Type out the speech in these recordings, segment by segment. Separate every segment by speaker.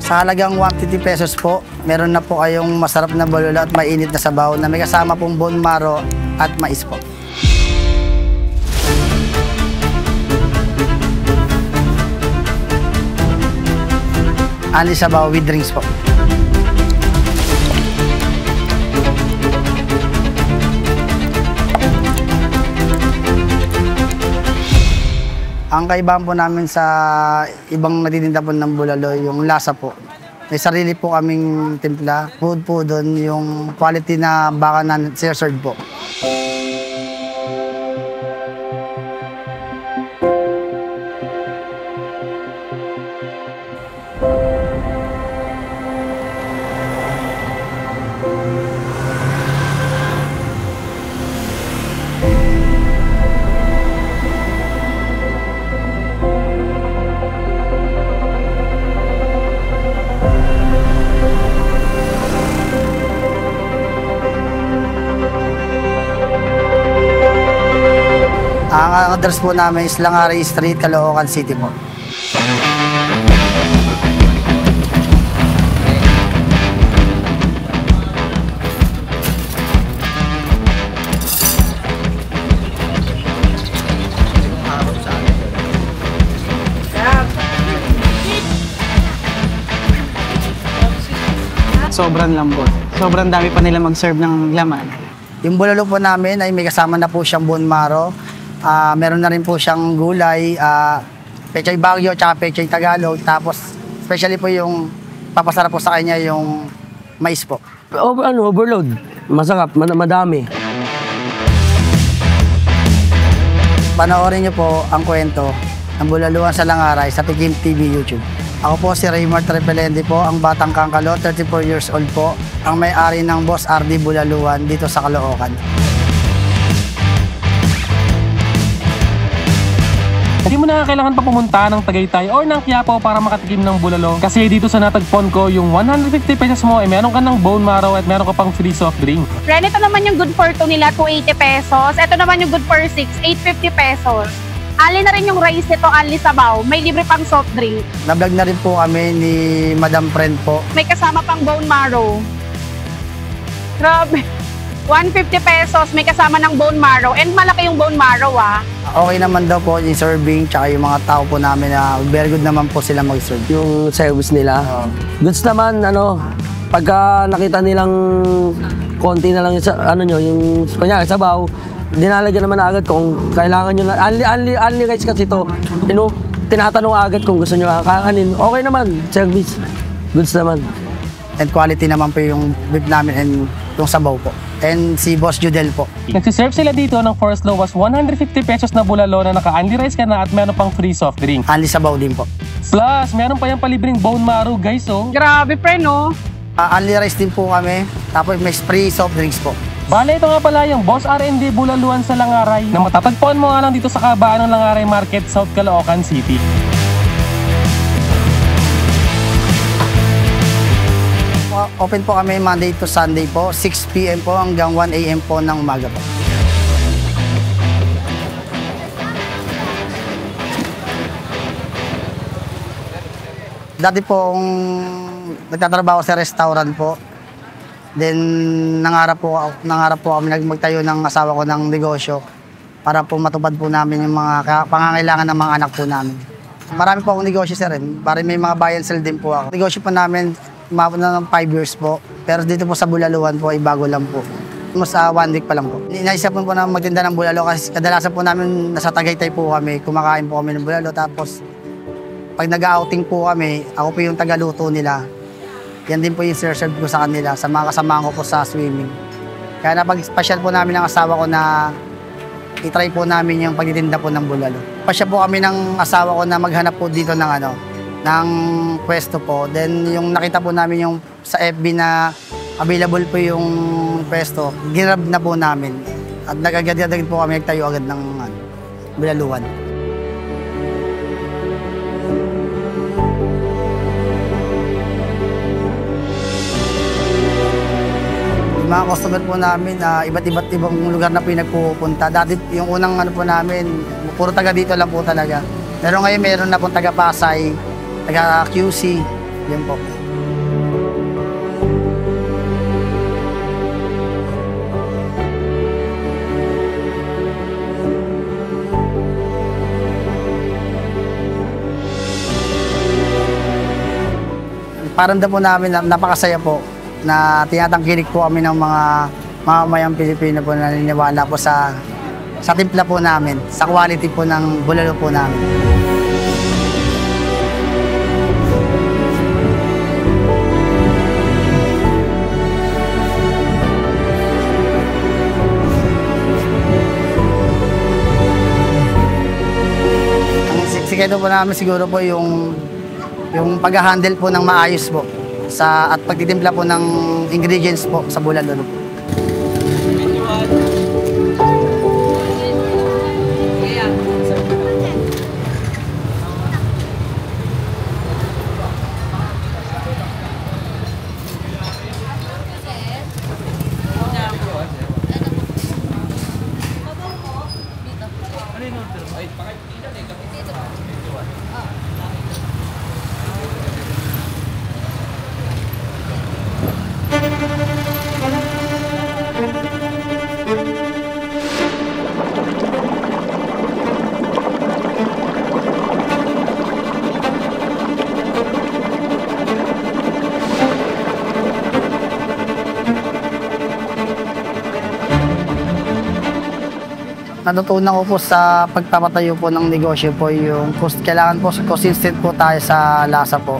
Speaker 1: Sa halagang 150 pesos po, meron na po kayong masarap na bulalo at mainit na sabaw na may kasama pong bone marrow at mais po. Only sabaw with drinks po. Ang kaibahan po namin sa ibang natitinda po ng bulalo, yung lasa po. May sarili po kaming timpla. Food po doon, yung quality na baka na serve po. Ang address po namin is Langari Street, Caloocan City po.
Speaker 2: Sobrang lambot. Sobrang dami pa nila mag-serve ng laman.
Speaker 1: Yung bulalo po namin ay may kasama na po siyang bone marrow. Meron na rin po siyang gulay, pechay Baguio at pechay Tagalog. Tapos, especially po yung papasarap po sa kanya yung mais po.
Speaker 3: Overload. Masarap, madami.
Speaker 1: Panoorin niyo po ang kwento ng Bulaluan sa Langaray sa Tikim TV YouTube. Ako po si Raymar Trepelendi po, ang batang kangkalo, 34 years old po, ang may-ari ng Boss RD Bulaluan dito sa Caloocan.
Speaker 4: Hindi mo na kailangan pa pumunta ng Tagaytay or ng Quiapo para makatikim ng bulalo. Kasi dito sa natagpon ko, yung 150 pesos mo, meron ka ng bone marrow at meron ka pang free soft drink.
Speaker 5: Friend, ito naman yung good for 2 nila, 280 pesos. Ito naman yung good for 6, 850 pesos. Ali na rin yung rice nito, ali sabaw. May libre pang soft drink.
Speaker 1: Nablog na rin po kami ni Madam Friend po.
Speaker 5: May kasama pang bone marrow. Grabe. 150 pesos, may kasama ng bone marrow. And malaki yung bone marrow, ah.
Speaker 1: Okay naman daw po yung serving, tsaka yung mga tao po namin na very good naman po sila mag-serve.
Speaker 3: Yung service nila. Goods naman, pagka nakita nilang konti na lang yung kunyari, sabaw, dinalagyan naman agad kung kailangan nyo na. Only rice kasi ito. Tinatanong agad kung gusto nyo kakanin. Okay naman, service. Goods naman.
Speaker 1: And quality naman po yung beef namin and yung sabaw po. And si Boss Judel po.
Speaker 4: Nagsiserve sila dito ng for as low as 150 pesos na bulalo na naka-only rice ka na at meron pang free soft drink.
Speaker 1: Only sabaw din po.
Speaker 4: Plus, meron pa yung palibreng bone marrow, guys, oh.
Speaker 5: Grabe, friend, no?
Speaker 1: Only rice din po kami. Tapos may free soft drinks po.
Speaker 4: Bale, ito nga pala yung Boss R&D Bulaluan sa Langaray na matatagpuan mo nga lang dito sa kabaan ng Langaray Market, South Caloocan City.
Speaker 1: Open po kami Monday to Sunday po, 6 PM po hanggang 1 AM po ng umaga po. Dati po nagtatrabaho sa restaurant po. Then nangarap po kami magtayo ng asawa ko ng negosyo para po matupad po namin yung mga pangangailangan ng mga anak po namin. Marami po akong negosyo, sir. Para may mga buy and sell din po ako. Negosyo po namin umabot na ng 5 years po. Pero dito po sa Bulaluan po ay bago lang po. Mas 1 week pa lang po. Inaisip po na magtinda ng bulalo kasi kadalasan po namin nasa Tagaytay po kami. Kumakain po kami ng bulalo. Tapos pag nag-outing po kami, ako po yung tagaluto nila. Yan din po yung serve ko sa kanila, sa mga kasamahan ko po sa swimming. Kaya napag-special po namin ng asawa ko na itry po namin yung pagtitinda po ng bulalo. Pasya po kami ng asawa ko na maghanap po dito ng pwesto po. Then yung nakita po namin yung sa FB na available po yung pwesto, ginrab na po namin. At nag-agad po kami, nagtayo agad ng Bulaluan. Mga customer po namin, iba't ibang lugar na po yung nagpupunta. Dati yung unang po namin, puro taga dito lang po talaga. Pero ngayon meron na po taga Pasay, taga QC, yun po. paramdam po namin na napakasaya po na tinatangkilik po kami ng mga mamamayang Pilipino po na naniniwala po sa timpla po namin, sa quality po ng bulalo po namin. Ang sikreto po namin siguro po yung pag-handle po ng maayos po at pagtitimpla po ng ingredients po sa bulalo. Natutunan ko po sa pagpapatayo po ng negosyo po yung kailangan po consistent po tayo sa lasa po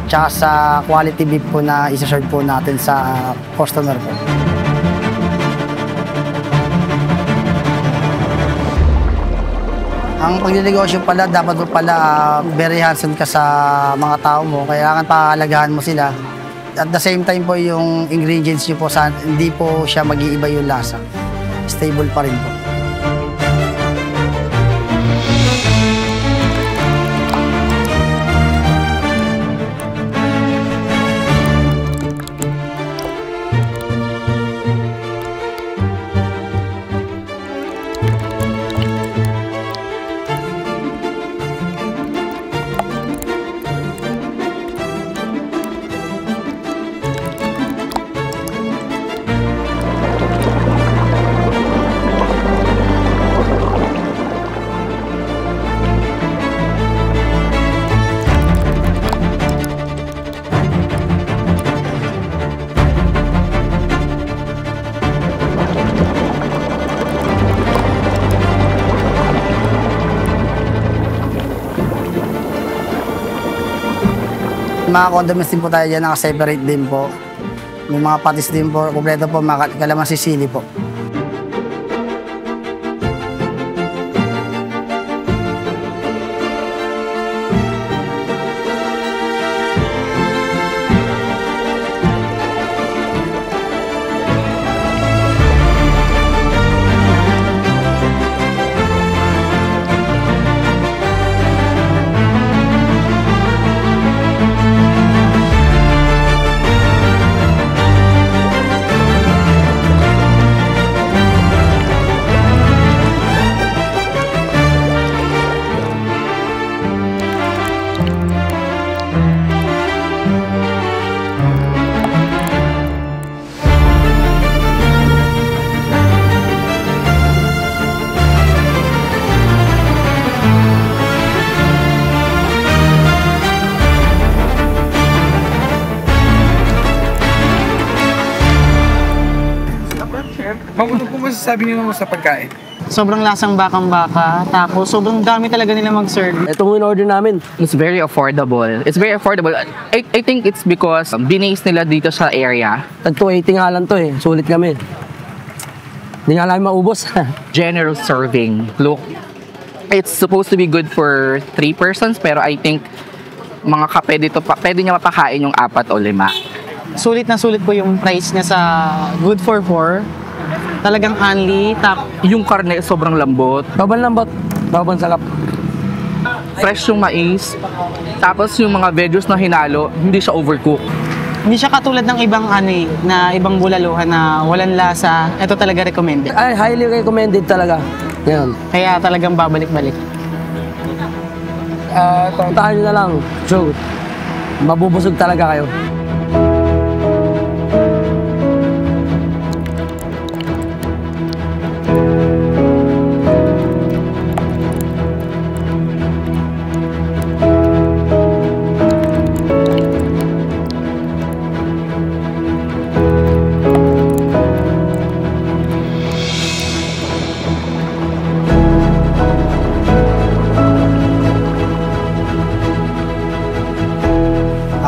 Speaker 1: tsaka sa quality beef po na isa-serve po natin sa customer po. Ang pagninegosyo pala, dapat po pala very hands-on ka sa mga tao mo, kailangan pahalagahan mo sila. At the same time po yung ingredients nyo po, hindi po siya mag-iiba yung lasa. Stable pa rin po. Mga condiments din po tayo dyan, naka-separate din po. May mga patis din po, kompleto po, mga kalamansi sili po.
Speaker 6: Ma'am, ano po masasabi niyo sa pagkain?
Speaker 2: Sobrang lasang bakang-baka, tapos sobrang dami talaga nila mag-serve.
Speaker 3: Itong in-order namin.
Speaker 7: It's very affordable. It's very affordable. I think it's because binase nila dito sa area.
Speaker 3: Tag 280 nga lang to eh. Sulit kami. Hindi nga namin maubos.
Speaker 7: Generous serving. Look, it's supposed to be good for 3 persons, pero I think mga kape dito, pwede niya mapakain yung 4 o 5.
Speaker 2: Sulit na sulit po yung price niya sa good for 4. Talagang only,
Speaker 7: Yung karne sobrang lambot,
Speaker 3: Baban lambot. Baban sarap.
Speaker 7: fresh yung mais, tapos yung mga veggies na hinalo, hindi siya overcook.
Speaker 2: hindi siya katulad ng ibang na ibang bulaluhan na walang lasa. Ito talaga recommended.
Speaker 3: Ay, highly recommended talaga. Yan.
Speaker 2: Kaya talagang babalik-balik.
Speaker 3: Puntahan nyo na lang. So, mabubusog talaga kayo.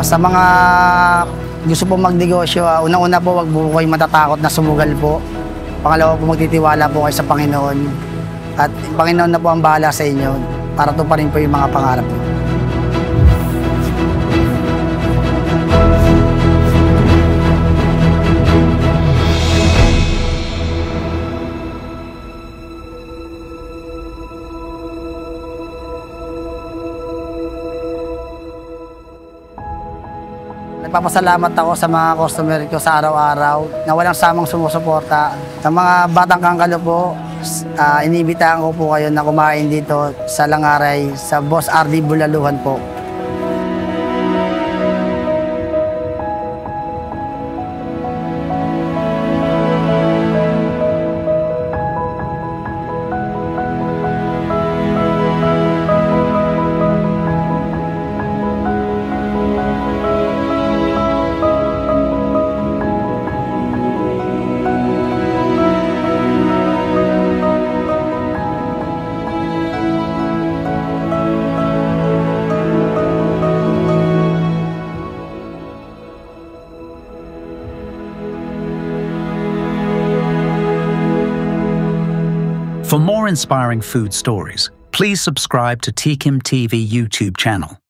Speaker 1: Sa mga gusto po magnegosyo, unang-una po, wag po kayo matatakot na sumugal po. Pangalawa po, magtitiwala po kayo sa Panginoon. At Panginoon na po ang bahala sa inyo para tuparin po yung mga pangarap po. Nagpapasalamat ako sa mga customer ko sa araw-araw na walang samang sumusuporta. Sa mga batang kangkalo po, inibitahan ko po kayo na kumain dito sa Langaray, sa Boss RD Bulaluhan po.
Speaker 8: For more inspiring food stories, please subscribe to TKIM TV YouTube channel.